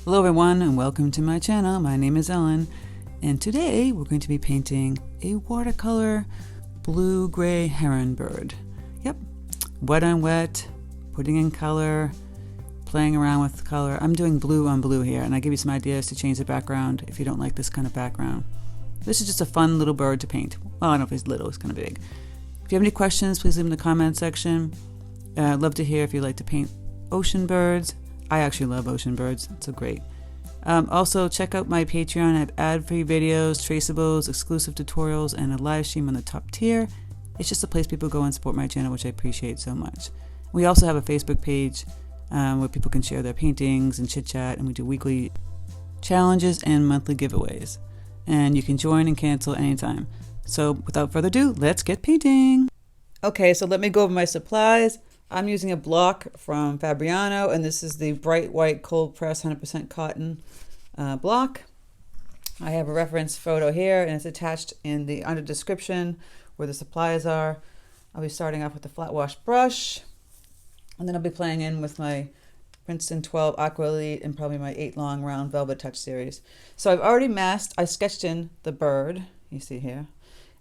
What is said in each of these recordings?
Hello everyone and welcome to my channel. My name is Ellen and today we're going to be painting a watercolor blue-gray heron bird. Yep, wet on wet, putting in color, playing around with color. I'm doing blue on blue here and I give you some ideas to change the background if you don't like this kind of background. This is just a fun little bird to paint. Well, I don't know if he's little, it's kind of big. If you have any questions, please leave them in the comment section. I'd love to hear if you like to paint ocean birds. I actually love ocean birds. It's so great. Also, check out my Patreon. I have ad-free videos, traceables, exclusive tutorials, and a live stream on the top tier. It's just a place people go and support my channel, which I appreciate so much. We also have a Facebook page where people can share their paintings and chit-chat, and we do weekly challenges and monthly giveaways. And you can join and cancel anytime. So without further ado, let's get painting. Okay, so let me go over my supplies. I'm using a block from Fabriano, and this is the bright white cold press 100% cotton block. I have a reference photo here, and it's attached in the under description where the supplies are. I'll be starting off with the flat wash brush, and then I'll be playing in with my Princeton 12 Aqua Elite and probably my 8 long round Velvet Touch series. So I've already I sketched in the bird, you see here.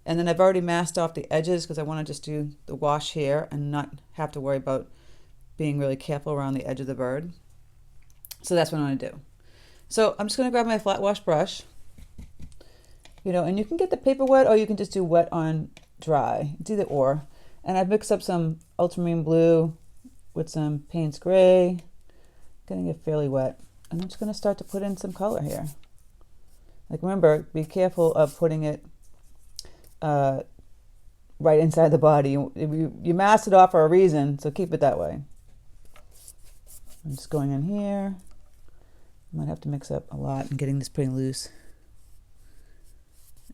And then I've already masked off the edges because I want to just do the wash here and not have to worry about being really careful around the edge of the bird. So that's what I'm going to do. So I'm just going to grab my flat wash brush, and you can get the paper wet or you can just do wet on dry. It's either or. And I've mixed up some ultramarine blue with some Paynes gray, getting it fairly wet. And I'm just going to start to put in some color here. Like, remember, be careful of putting it right inside the body. You mask it off for a reason, so keep it that way. I'm just going in here. I might have to mix up a lot and getting this pretty loose.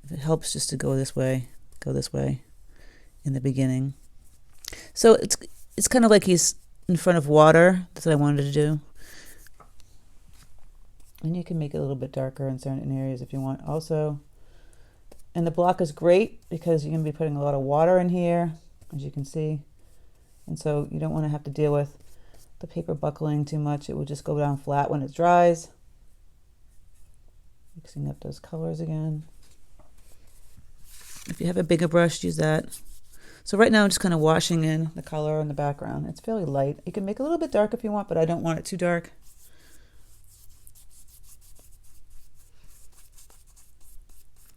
If it helps just to go this way in the beginning. So it's kind of like he's in front of water. That's what I wanted to do. And you can make it a little bit darker in certain areas if you want also. And the block is great because you're going to be putting a lot of water in here, as you can see. And so you don't want to have to deal with the paper buckling too much. It will just go down flat when it dries. Mixing up those colors again. If you have a bigger brush, use that. So right now I'm just kind of washing in the color in the background. It's fairly light. You can make it a little bit dark if you want, but I don't want it too dark.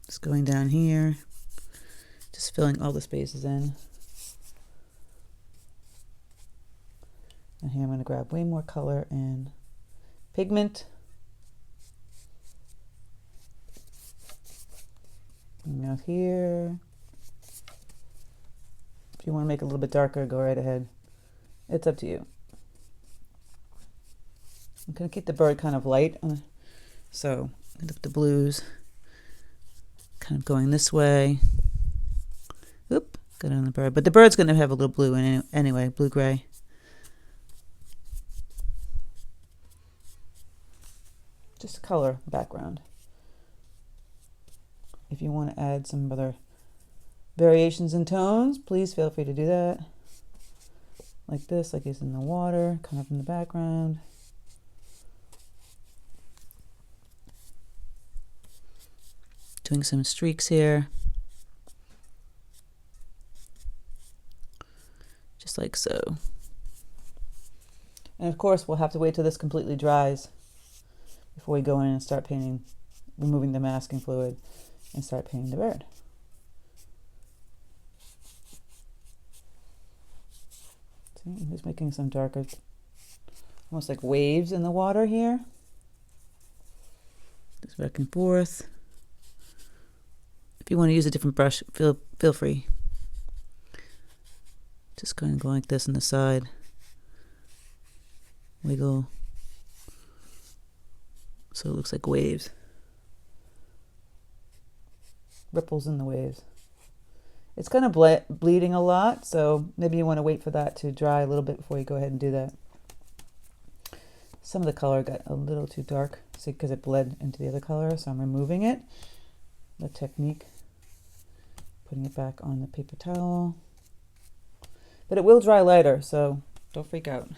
Just going down here, just filling all the spaces in. And here I'm going to grab way more color and pigment. And now here, if you want to make it a little bit darker, go right ahead. It's up to you. I'm going to keep the bird kind of light, so end up the blues. Kind of going this way. Oop, got it on the bird. But the bird's going to have a little blue in it anyway, blue-gray. Just color background. If you want to add some other variations in tones, please feel free to do that. Like this, like he's in the water, kind of in the background. Doing some streaks here, just like so. And of course we'll have to wait till this completely dries before we go in and start painting, removing the masking fluid and start painting the bird. See, I'm just making some darker, almost like waves in the water here. Just back and forth. If you want to use a different brush, feel free. Just going to go like this on the side. Wiggle. So it looks like waves. Ripples in the waves. It's kind of bleeding a lot, so maybe you want to wait for that to dry a little bit before you go ahead and do that. Some of the color got a little too dark, see, because it bled into the other color, so I'm removing it. The technique. Putting it back on the paper towel. But it will dry later, so don't freak out.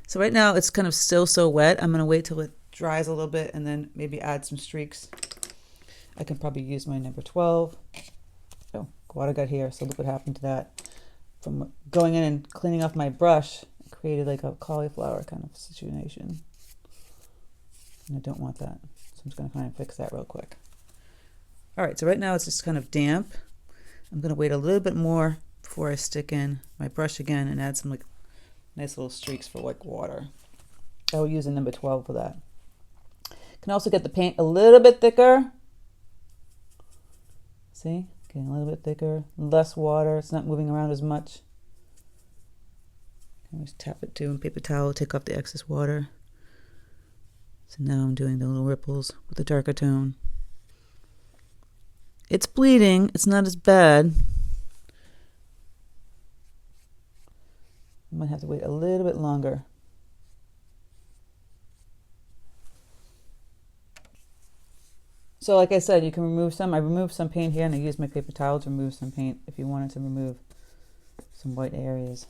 So right now it's kind of still so wet. I'm going to wait till it dries a little bit and then maybe add some streaks. I can probably use my number 12. Oh, water got here, so look what happened to that. From going in and cleaning off my brush, it created like a cauliflower kind of situation. And I don't want that. So I'm just going to kind of fix that real quick. All right, so right now it's just kind of damp. I'm going to wait a little bit more before I stick in my brush again and add some like nice little streaks for like water. I will use a number 12 for that. Can also get the paint a little bit thicker. See, getting a little bit thicker, less water. It's not moving around as much. I just tap it too, and paper towel, take off the excess water. So now I'm doing the little ripples with a darker tone. It's bleeding. It's not as bad. I might have to wait a little bit longer. So like I said, you can remove some. I removed some paint here and I used my paper towel to remove some paint if you wanted to remove some white areas.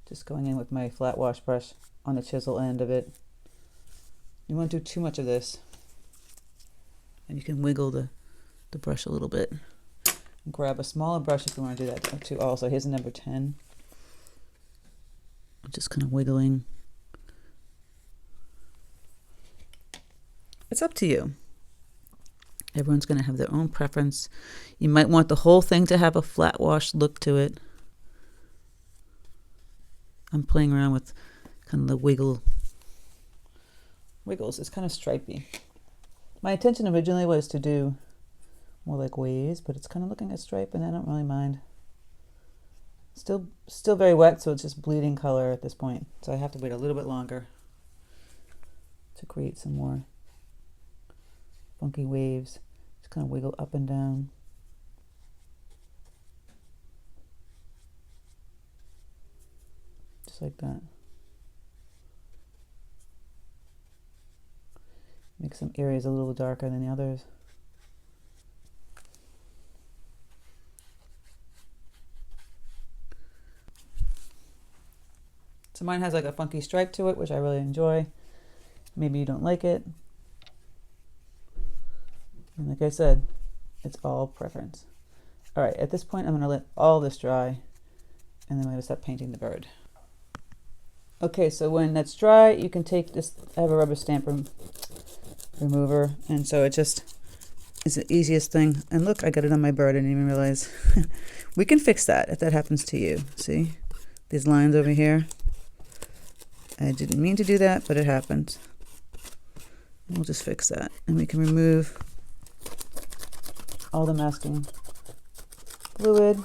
Just going in with my flat wash brush on the chisel end of it. You won't do too much of this. And you can wiggle the brush a little bit. And grab a smaller brush if you want to do that too. Also, here's a number 10. I'm just kind of wiggling. It's up to you. Everyone's going to have their own preference. You might want the whole thing to have a flat wash look to it. I'm playing around with kind of the wiggles. It's kind of stripy. My intention originally was to do more like waves, but it's kind of looking at stripe and I don't really mind. Still very wet, so it's just bleeding color at this point. So I have to wait a little bit longer to create some more funky waves. Just kind of wiggle up and down. Just like that. Make some areas a little darker than the others. So mine has like a funky stripe to it, which I really enjoy. Maybe you don't like it. And like I said, it's all preference. All right, at this point, I'm going to let all this dry, and then I'm going to start painting the bird. Okay, so when that's dry, you can take this. I have a rubber stamp remover, and so it just is the easiest thing. And look, I got it on my bird. I didn't even realize. We can fix that if that happens to you. See these lines over here? I didn't mean to do that, but it happened. We'll just fix that, and we can remove all the masking fluid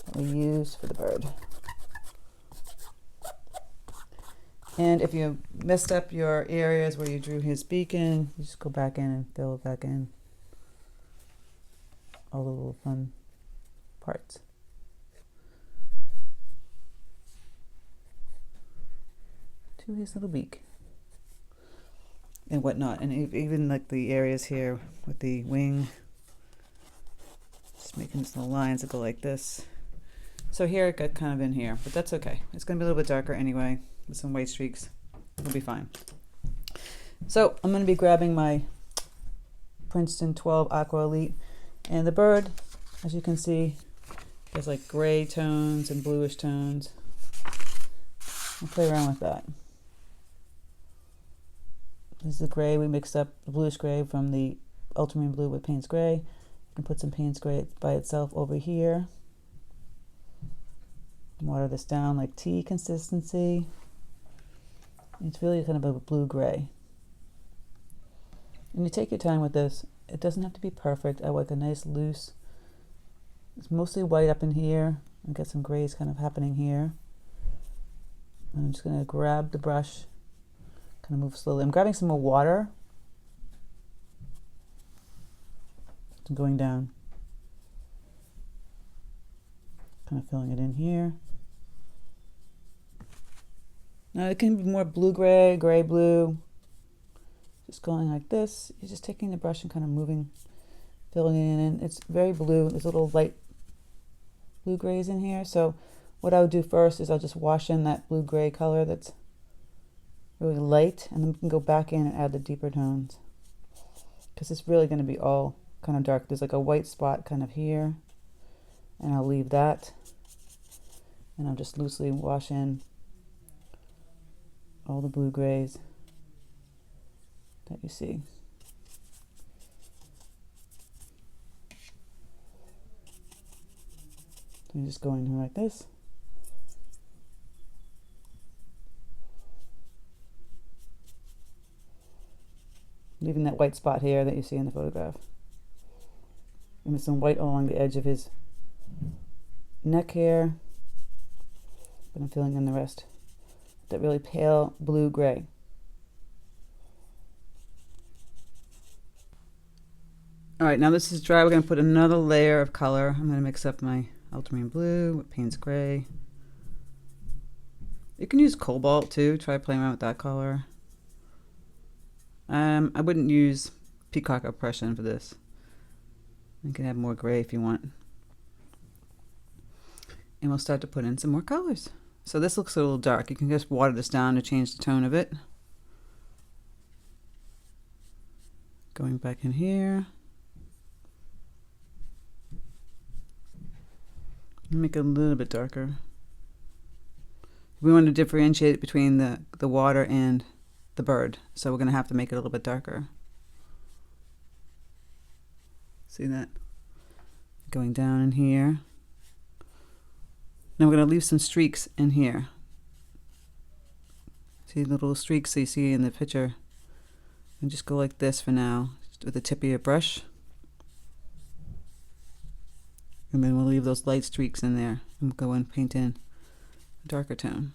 that we use for the bird. And if you messed up your areas where you drew his beak in, you just go back in and fill it back in. All the little fun parts. To his little beak. And whatnot. And even like the areas here with the wing. Just making these little lines that go like this. So here it got kind of in here, but that's okay. It's going to be a little bit darker anyway. With some white streaks, it'll be fine. So I'm going to be grabbing my Princeton 12 Aqua Elite, and the bird, as you can see, has like gray tones and bluish tones. I'll play around with that. This is the gray we mixed up, the bluish gray from the ultramarine blue with Paynes gray. You can put some Paynes gray by itself over here. Water this down like tea consistency. It's really kind of a blue-gray. And you take your time with this. It doesn't have to be perfect. I like a nice loose. It's mostly white up in here. I've got some grays kind of happening here. And I'm just going to grab the brush, kind of move slowly. I'm grabbing some more water. I'm going down. Kind of filling it in here. Now it can be more blue-gray, gray-blue. Just going like this. You're just taking the brush and kind of moving, filling it in. It's very blue. There's little light blue-grays in here. So what I'll do first is I'll just wash in that blue-gray color that's really light, and then we can go back in and add the deeper tones. Because it's really going to be all kind of dark. There's like a white spot kind of here, and I'll leave that. And I'll just loosely wash in all the blue grays that you see. So I'm just going in like this. Leaving that white spot here that you see in the photograph. And with some white along the edge of his neck here. But I'm filling in the rest. That really pale blue-gray. Alright, now this is dry. We're going to put another layer of color. I'm going to mix up my ultramarine blue with Paynes gray. You can use cobalt too. Try playing around with that color. I wouldn't use peacock or Prussian for this. You can add more gray if you want. And we'll start to put in some more colors. So this looks a little dark. You can just water this down to change the tone of it. Going back in here. Make it a little bit darker. We want to differentiate between the water and the bird, so we're going to have to make it a little bit darker. See that? Going down in here. Now we're going to leave some streaks in here. See the little streaks that you see in the picture? And just go like this for now, with the tip of your brush. And then we'll leave those light streaks in there and go and paint in a darker tone.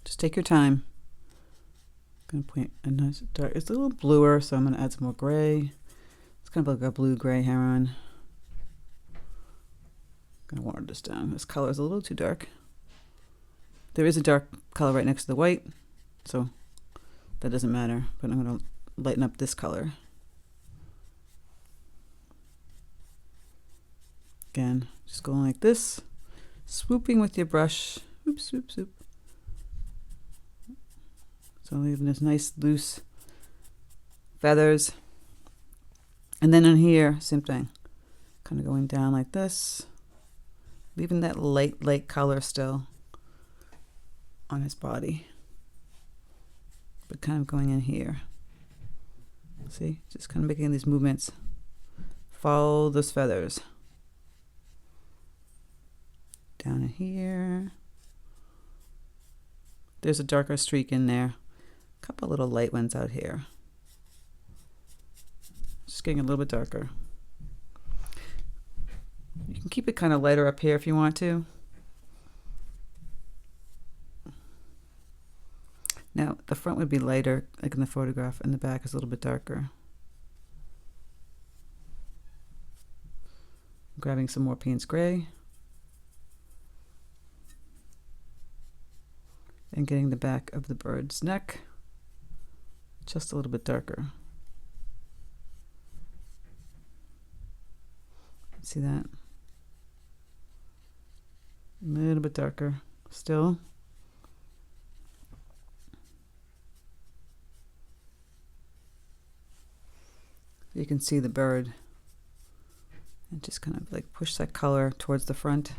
Just take your time. I'm going to paint a nice dark. It's a little bluer, so I'm going to add some more gray. It's kind of like a blue-gray heron. I'm going to water this down. This color is a little too dark. There is a dark color right next to the white, so that doesn't matter. But I'm going to lighten up this color. Again, just going like this, swooping with your brush. Oops, swoop, swoop. So leaving this nice loose feathers. And then in here, same thing. Kind of going down like this. Leaving that light color still on his body. But kind of going in here. See? Just kind of making these movements. Follow those feathers. Down in here. There's a darker streak in there. A couple little light ones out here. Just getting a little bit darker. You can keep it kind of lighter up here if you want to. Now, the front would be lighter, like in the photograph, and the back is a little bit darker. I'm grabbing some more Paynes gray. And getting the back of the bird's neck just a little bit darker. See that? A little bit darker still. You can see the bird and just kind of like push that color towards the front.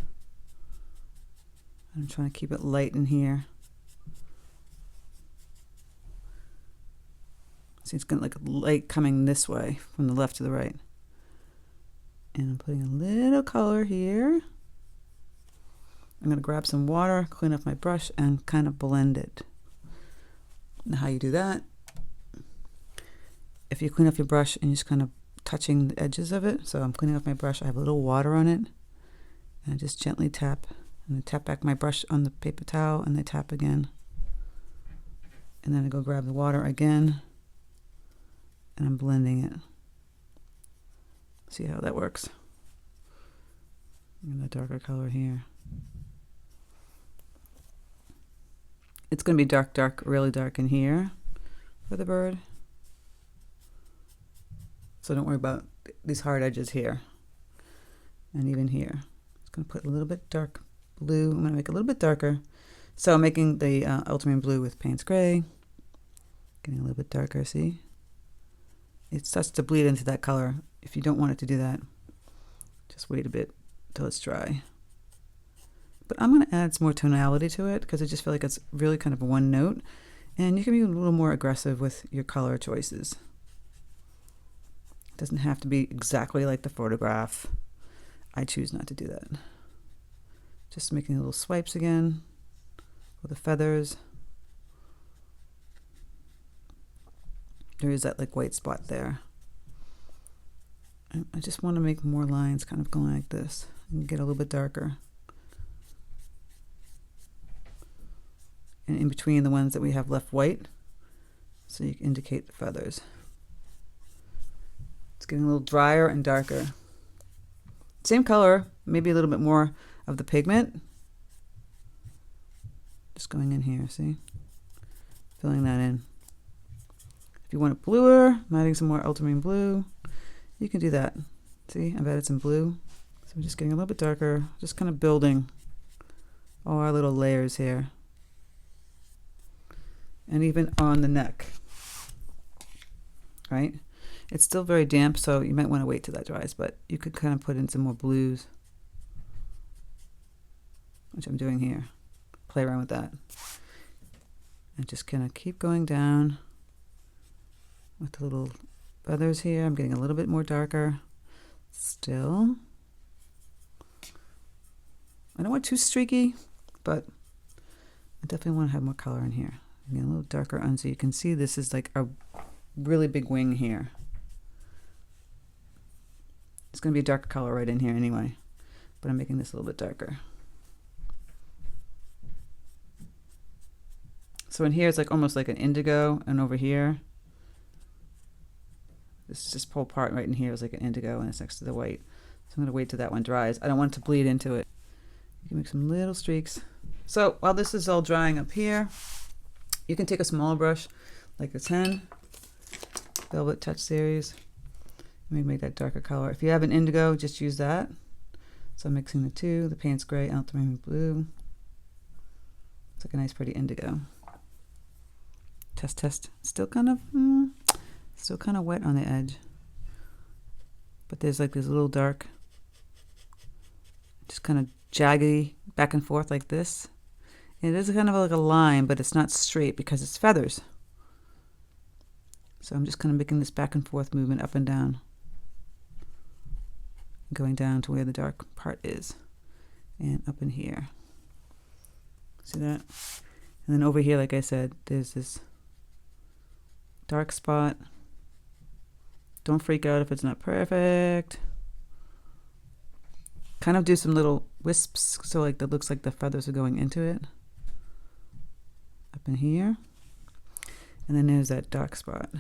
I'm trying to keep it light in here. See, it's going to like light coming this way from the left to the right. And I'm putting a little color here. I'm going to grab some water, clean up my brush, and kind of blend it. Now how you do that, if you clean up your brush and you're just kind of touching the edges of it, so I'm cleaning up my brush, I have a little water on it, and I just gently tap, and I tap back my brush on the paper towel, and I tap again. And then I go grab the water again, and I'm blending it. See how that works? And the darker color here. It's going to be dark, really dark in here for the bird. So don't worry about these hard edges here. And even here. It's going to put a little bit dark blue. I'm going to make it a little bit darker. So I'm making the ultramarine blue with Payne's gray. Getting a little bit darker, see? It starts to bleed into that color. If you don't want it to do that, just wait a bit till it's dry. But I'm going to add some more tonality to it because I just feel like it's really kind of one note. And you can be a little more aggressive with your color choices. It doesn't have to be exactly like the photograph. I choose not to do that. Just making little swipes again with the feathers. There is that like white spot there. I just want to make more lines kind of going like this and get a little bit darker. And in between the ones that we have left white, so you can indicate the feathers. It's getting a little drier and darker. Same color, maybe a little bit more of the pigment. Just going in here, see? Filling that in. If you want it bluer, I'm adding some more ultramarine blue. You can do that. See, I've added some blue. So I'm just getting a little bit darker, just kind of building all our little layers here. And even on the neck, right? It's still very damp, so you might want to wait till that dries, but you could kind of put in some more blues, which I'm doing here. Play around with that. And just kind of keep going down with the little feathers here. I'm getting a little bit more darker still. I don't want too streaky, but I definitely want to have more color in here. I'm getting a little darker on, so you can see this is like a really big wing here. It's going to be a darker color right in here anyway, but I'm making this a little bit darker. So in here it's like almost like an indigo, and over here, this whole part right in here is like an indigo, and it's next to the white. So I'm going to wait till that one dries. I don't want it to bleed into it. You can make some little streaks. So while this is all drying up here, you can take a small brush like a 10, Velvet Touch series. Let me make that darker color. If you have an indigo, just use that. So I'm mixing the two, the Payne's gray and ultramarine blue. It's like a nice pretty indigo. Test, test. Still kind of wet on the edge. But there's like this little dark, just kind of jaggedy back and forth like this. It is kind of like a line, but it's not straight because it's feathers. So I'm just kind of making this back and forth movement up and down. Going down to where the dark part is. And up in here. See that? And then over here, like I said, there's this dark spot. Don't freak out if it's not perfect. Kind of do some little wisps so like that looks like the feathers are going into it. Up in here. And then there's that dark spot.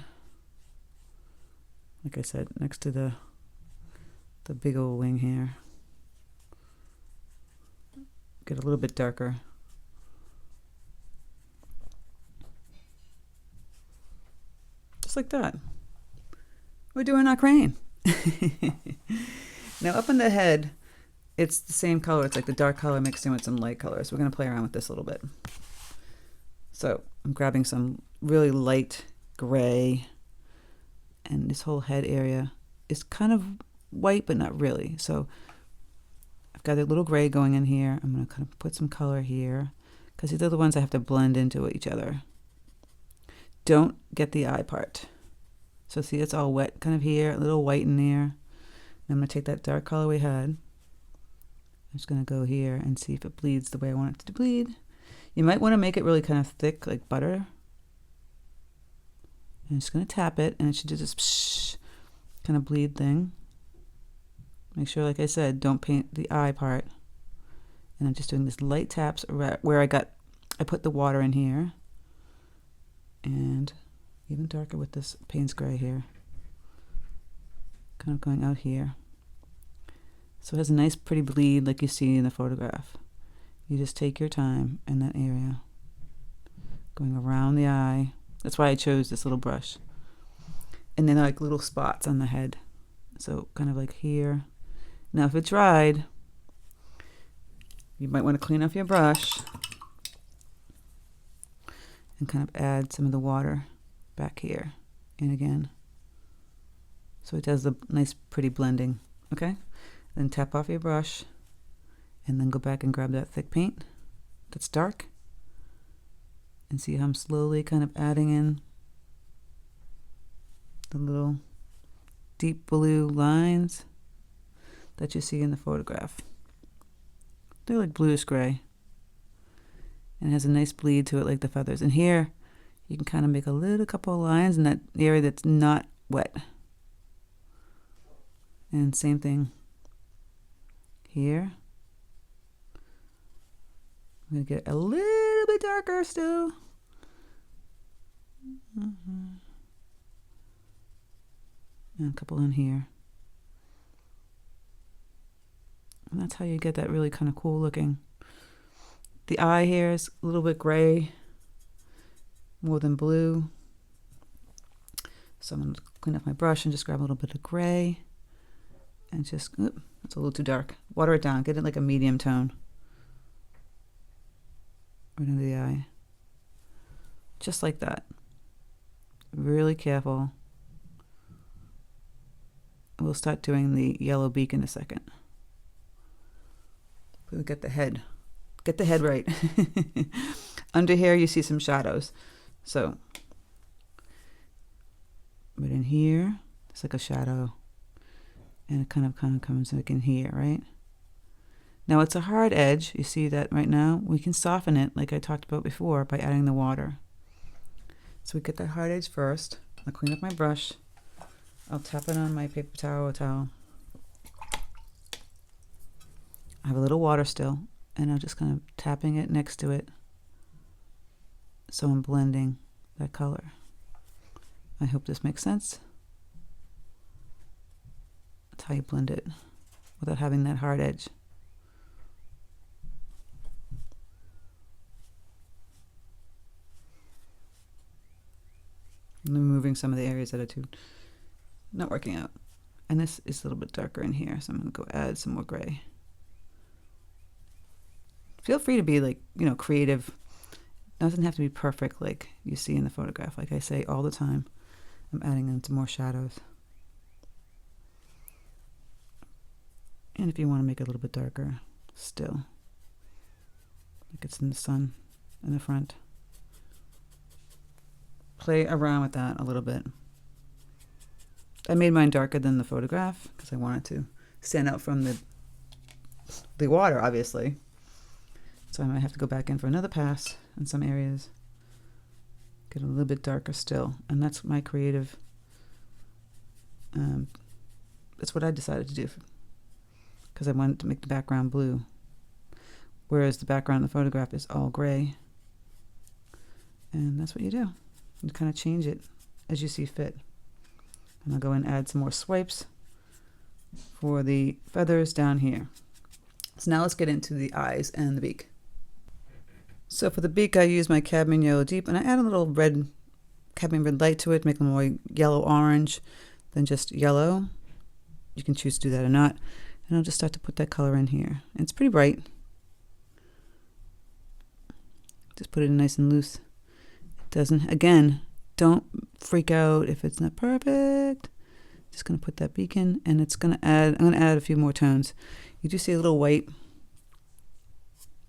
Like I said, next to the big old wing here. Get a little bit darker. Just like that. We're doing our crane. Now up on the head, it's the same color. It's like the dark color mixed in with some light colors. We're going to play around with this a little bit. So I'm grabbing some really light gray, and this whole head area is kind of white, but not really. So I've got a little gray going in here. I'm going to kind of put some color here because these are the ones I have to blend into each other. Don't get the eye part. So see, it's all wet kind of here, a little white in there. And I'm going to take that dark color we had. I'm just going to go here and see if it bleeds the way I want it to bleed. You might want to make it really kind of thick, like butter. I'm just going to tap it, and it should do this psh, kind of bleed thing. Make sure, like I said, don't paint the eye part. And I'm just doing this light taps where I put the water in here. And even darker with this Payne's gray here. Kind of going out here. So it has a nice pretty bleed like you see in the photograph. You just take your time in that area. Going around the eye. That's why I chose this little brush. And then like little spots on the head. So kind of like here. Now if it dried, You might want to clean off your brush and kind of add some of the water back here and again. So it does the nice pretty blending, okay? Then tap off your brush and then go back and grab that thick paint that's dark and see how I'm slowly kind of adding in the little deep blue lines that you see in the photograph. They're like bluish gray and it has a nice bleed to it like the feathers. And here you can kind of make a little couple of lines in that area that's not wet. And same thing here. I'm going to get a little bit darker still. And a couple in here. And that's how you get that really kind of cool looking. The eye here is a little bit gray, more than blue. So I'm going to clean up my brush and just grab a little bit of gray. And just, it's a little too dark. Water it down, get it like a medium tone. Right under the eye. Just like that. Really careful. We'll start doing the yellow beak in a second. We'll get the head. Get the head right. Under here you see some shadows. So, right in here, it's like a shadow. And it kind of comes like in here, right? Now it's a hard edge. You see that right now? We can soften it like I talked about before by adding the water. So we get that hard edge first. I'll clean up my brush. I'll tap it on my paper towel. I have a little water still, and I'm just kind of tapping it next to it. So I'm blending that color. I hope this makes sense. That's how you blend it without having that hard edge. I'm removing some of the areas that are not working out. And this is a little bit darker in here, so I'm going to go add some more gray. Feel free to be like, creative. It doesn't have to be perfect like you see in the photograph. Like I say all the time, I'm adding into more shadows. And if you want to make it a little bit darker, still. Like it's in the sun in the front. Play around with that a little bit. I made mine darker than the photograph because I wanted to stand out from the water, obviously. So I might have to go back in for another pass in some areas. Get a little bit darker still. And that's my creative, that's what I decided to do because I wanted to make the background blue. Whereas the background in the photograph is all gray. And that's what you do. You kind of change it as you see fit. And I'll go and add some more swipes for the feathers down here. So now let's get into the eyes and the beak. So for the beak, I use my cadmium yellow deep, and I add a little red, cadmium red light to it, make it more yellow-orange than just yellow. You can choose to do that or not. And I'll just start to put that color in here. And it's pretty bright. Just put it in nice and loose. It doesn't, again, don't freak out if it's not perfect. Just going to put that beak in, and it's going to add, I'm going to add a few more tones. You do see a little white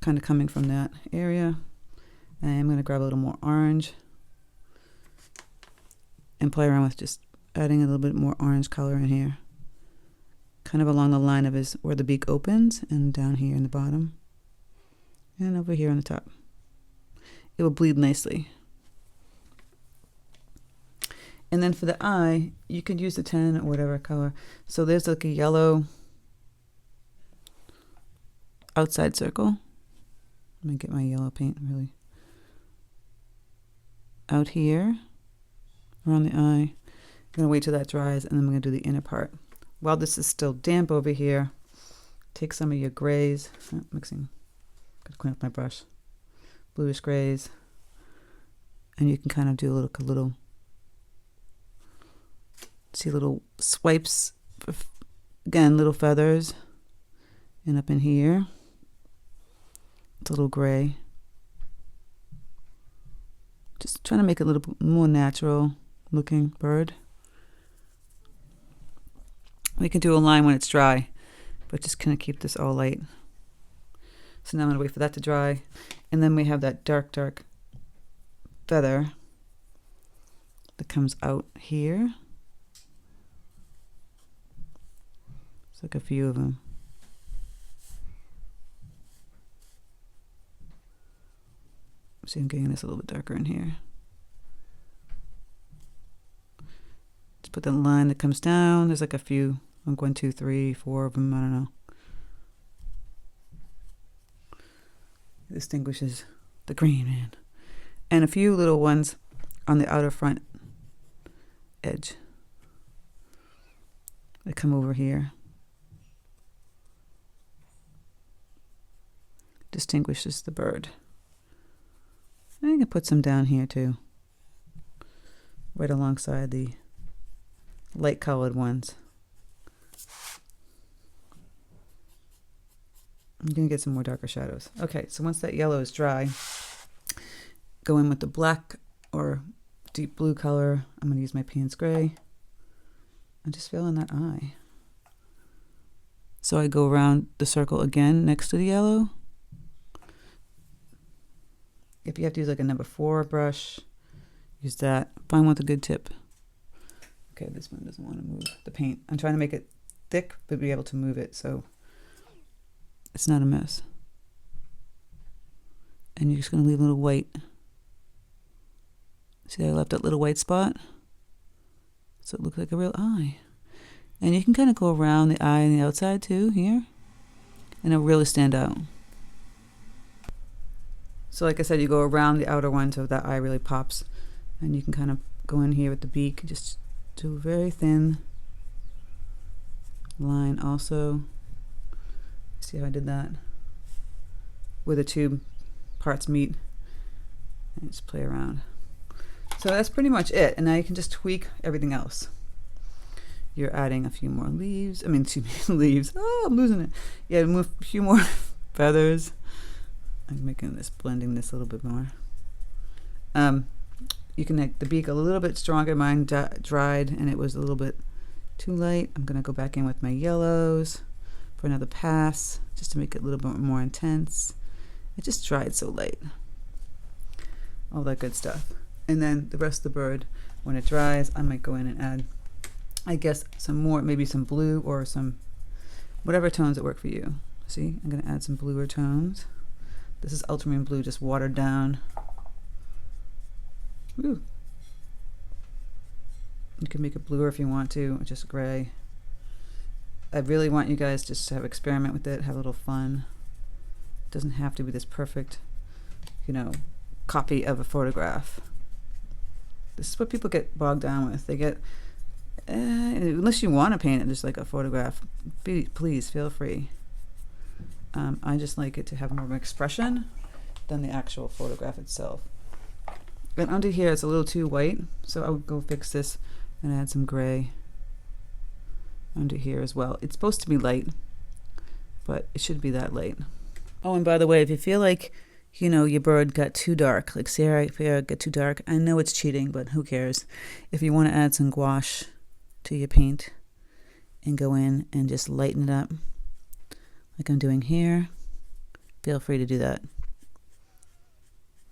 kind of coming from that area. And I'm going to grab a little more orange and play around with just adding a little bit more orange color in here. Kind of along the line of where the beak opens and down here in the bottom. And over here on the top. It will bleed nicely. And then for the eye, you could use the 10 or whatever color. So there's like a yellow outside circle. Let me get my yellow paint really out here around the eye. I'm going to wait till that dries, and then I'm going to do the inner part. While this is still damp over here, take some of your grays. Mixing. Got to clean up my brush. Bluish grays. And you can kind of do a little see little swipes, again, little feathers, and up in here. It's a little gray. Just trying to make it a little more natural looking bird. We can do a line when it's dry, but just kind of keep this all light. So now I'm going to wait for that to dry. And then we have that dark, dark feather that comes out here. It's like a few of them. See, I'm getting this a little bit darker in here. Just put the line that comes down. There's like a few, like 1, 2, 3, 4 of them. I don't know. It distinguishes the green, man. And a few little ones on the outer front edge. They come over here. Distinguishes the bird. And you can put some down here too, right alongside the light colored ones. I'm going to get some more darker shadows. Okay, so once that yellow is dry, go in with the black or deep blue color. I'm going to use my Paynes gray and just fill in that eye. So I go around the circle again next to the yellow. If you have to use like a number 4 brush, use that. Find one with a good tip. Okay, this one doesn't want to move the paint. I'm trying to make it thick, but be able to move it so it's not a mess. And you're just going to leave a little white. See, I left that little white spot? So it looks like a real eye. And you can kind of go around the eye on the outside too, here. And it'll really stand out. So like I said, you go around the outer one so that eye really pops. And you can kind of go in here with the beak. Just do a very thin line also. See how I did that? Where the two parts meet. And just play around. So that's pretty much it. And now you can just tweak everything else. You're adding a few more leaves. I mean, leaves. Oh, I'm losing it. Yeah, move a few more feathers. I'm making this, blending this a little bit more. You can make the beak a little bit stronger. Mine dried and it was a little bit too light. I'm going to go back in with my yellows for another pass just to make it a little bit more intense. It just dried so light. All that good stuff. And then the rest of the bird, when it dries, I might go in and add, I guess, some more, maybe some blue or some, whatever tones that work for you. See, I'm going to add some bluer tones. This is ultramarine blue, just watered down. Ooh. You can make it bluer if you want to, or just gray. I really want you guys just to have experiment with it, have a little fun. It doesn't have to be this perfect, you know, copy of a photograph. This is what people get bogged down with. They get, unless you want to paint it just like a photograph, please feel free. I just like it to have more of an expression than the actual photograph itself. And under here it's a little too white, so I would go fix this and add some gray under here as well. It's supposed to be light, but it should be that light. Oh, and by the way, if you feel like, you know, your bird got too dark, like Sarah got too dark, I know it's cheating, but who cares? If you want to add some gouache to your paint and go in and just lighten it up, like I'm doing here, feel free to do that.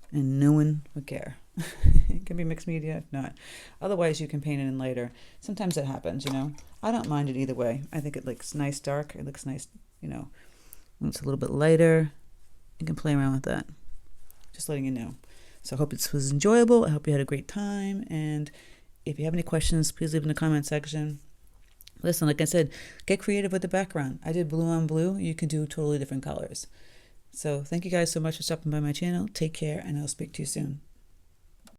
And no one would care. It can be mixed media, if not. Otherwise, you can paint it in lighter. Sometimes that happens, you know. I don't mind it either way. I think it looks nice dark. It looks nice, you know. When it's a little bit lighter, you can play around with that. Just letting you know. So I hope this was enjoyable. I hope you had a great time. And if you have any questions, please leave in the comment section. Listen, like I said, get creative with the background. I did blue on blue. You can do totally different colors. So thank you guys so much for stopping by my channel. Take care, and I'll speak to you soon.